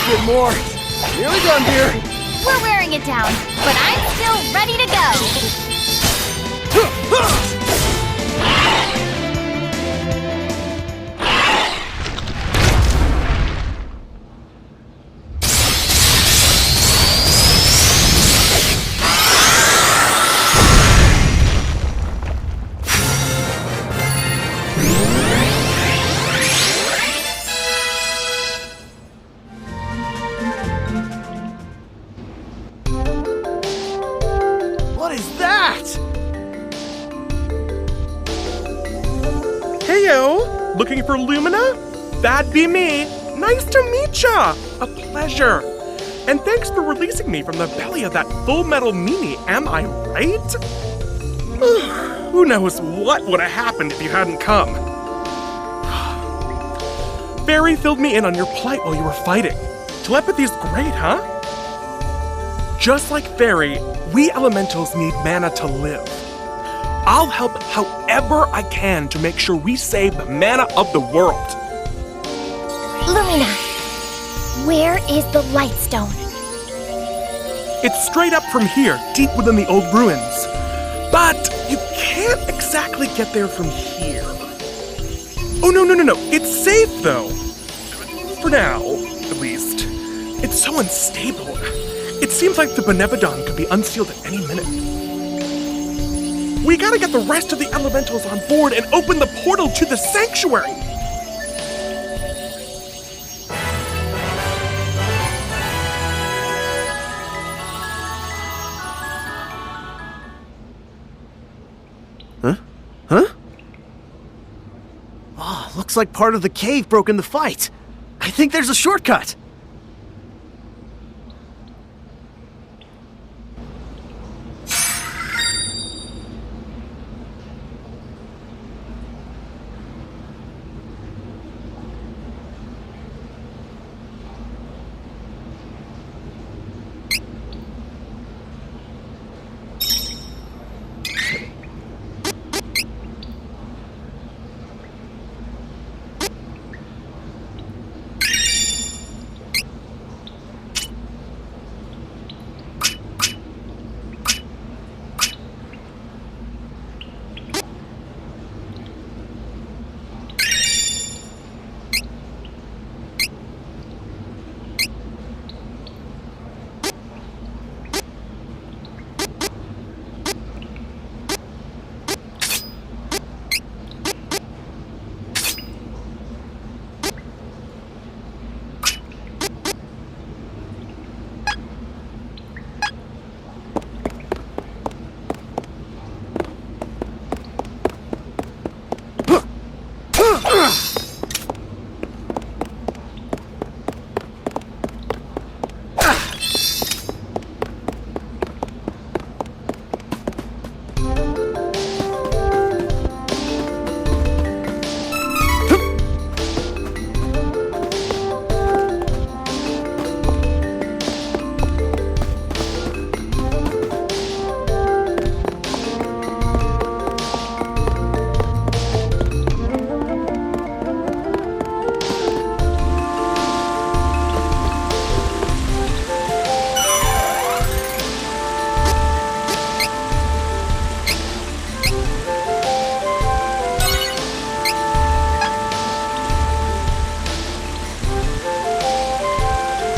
Get more. Nearly done here. We're wearing it down, but I'm still ready to go. What is that? Heyo! Looking for Lumina? That'd be me. Nice to meet ya! A pleasure. And thanks for releasing me from the belly of that Full Metal meanie, am I right? Who knows what would have happened if you hadn't come. Barry filled me in on your plight while you were fighting. Telepathy's great, huh? Just like Barry, we elementals need mana to live. I'll help however I can to make sure we save the mana of the world. Lumina, where is the Lightstone? It's straight up from here, deep within the old ruins. But you can't exactly get there from here. Oh, no. It's safe, though. For now, at least. It's so unstable. It seems like the Benevodon could be unsealed at any minute. We gotta get the rest of the elementals on board and open the portal to the sanctuary! Huh? Oh, looks like part of the cave broke in the fight. I think there's a shortcut.